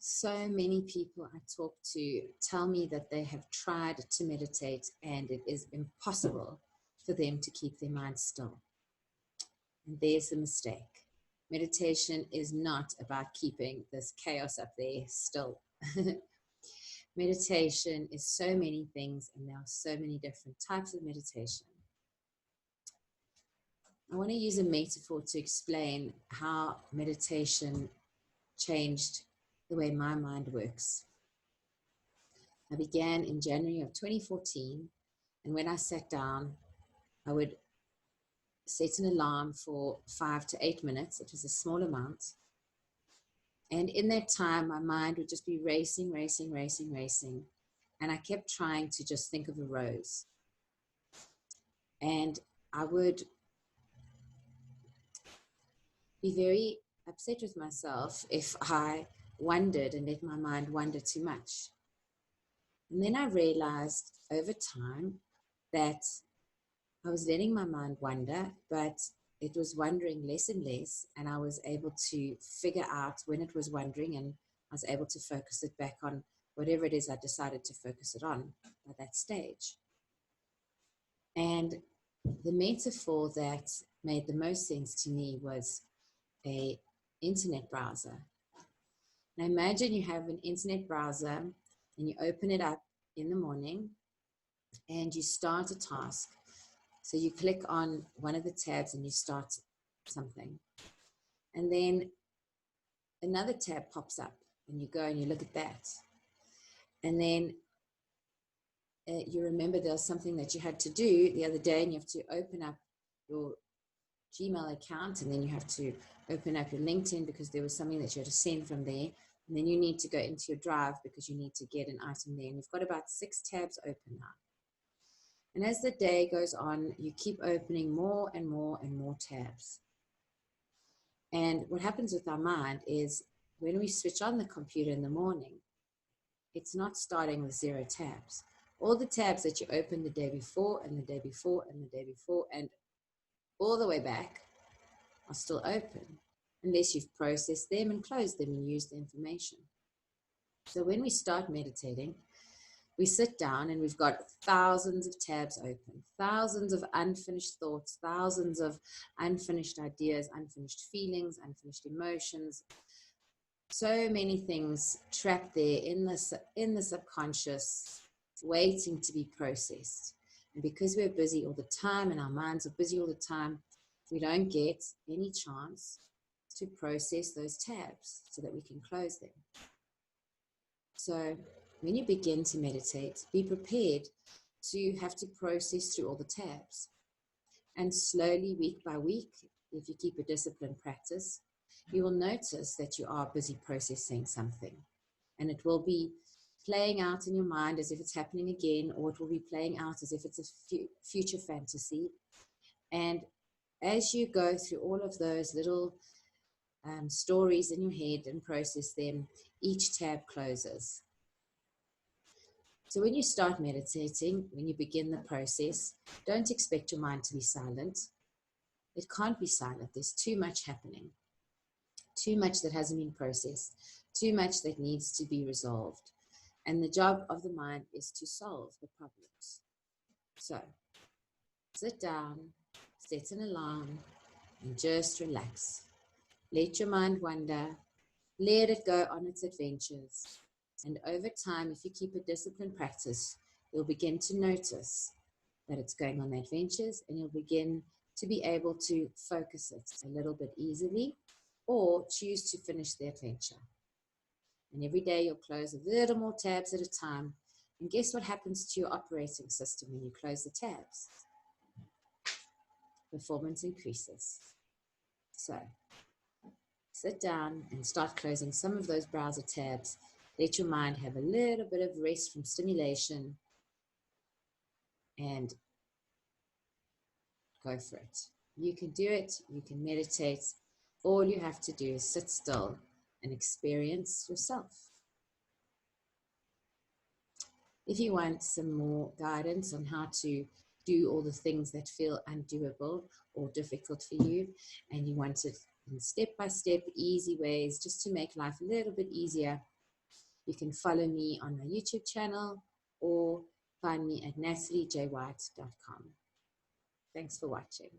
So many people I talk to tell me that they have tried to meditate and it is impossible for them to keep their mind still. And there's the mistake. Meditation is not about keeping this chaos up there still. Meditation is so many things, and there are so many different types of meditation. I want to use a metaphor to explain how meditation changed the way my mind works. I began in January of 2014, and when I sat down, I would set an alarm for 5 to 8 minutes. It was a small amount. And in that time, my mind would just be racing. And I kept trying to just think of a rose. And I would be very upset with myself if I wondered and let my mind wander too much. And then I realized over time that I was letting my mind wander, but it was wandering less and less, and I was able to figure out when it was wandering, and I was able to focus it back on whatever it is I decided to focus it on at that stage. And the metaphor that made the most sense to me was an internet browser. Now imagine you have an internet browser and you open it up in the morning and you start a task. So you click on one of the tabs and you start something. And then another tab pops up and you go and you look at that. And then you remember there was something that you had to do the other day, and you have to open up your Gmail account, and then you have to open up your LinkedIn because there was something that you had to send from there. And then you need to go into your drive because you need to get an item there. And you've got about 6 tabs open now. And as the day goes on, you keep opening more and more and more tabs. And what happens with our mind is when we switch on the computer in the morning, it's not starting with 0 tabs. All the tabs that you opened the day before and the day before and the day before and all the way back are still open unless you've processed them and closed them and used the information. So when we start meditating, we sit down and we've got thousands of tabs open, thousands of unfinished thoughts, thousands of unfinished ideas, unfinished feelings, unfinished emotions. So many things trapped there in the subconscious, waiting to be processed. And because we're busy all the time and our minds are busy all the time, we don't get any chance to process those tabs so that we can close them. So when you begin to meditate, be prepared to have to process through all the tabs. And slowly, week by week, if you keep a disciplined practice, you will notice that you are busy processing something. And it will be playing out in your mind as if it's happening again, or it will be playing out as if it's a future fantasy. And as you go through all of those little stories in your head and process them, each tab closes. So when you start meditating, when you begin the process, don't expect your mind to be silent. It can't be silent. There's too much happening, too much that hasn't been processed, too much that needs to be resolved. And the job of the mind is to solve the problems. So sit down, set an alarm, and just relax. Let your mind wander. Let it go on its adventures. And over time, if you keep a disciplined practice, you'll begin to notice that it's going on the adventures, and you'll begin to be able to focus it a little bit easily or choose to finish the adventure. And every day you'll close a little more tabs at a time. And guess what happens to your operating system when you close the tabs? Performance increases. So sit down and start closing some of those browser tabs. Let your mind have a little bit of rest from stimulation and go for it. You can do it. You can meditate. All you have to do is sit still and experience yourself. If you want some more guidance on how to do all the things that feel undoable or difficult for you, and you want it in step-by-step, easy ways just to make life a little bit easier, You can follow me on my YouTube channel or find me at nataliejwhite.com. Thanks for watching.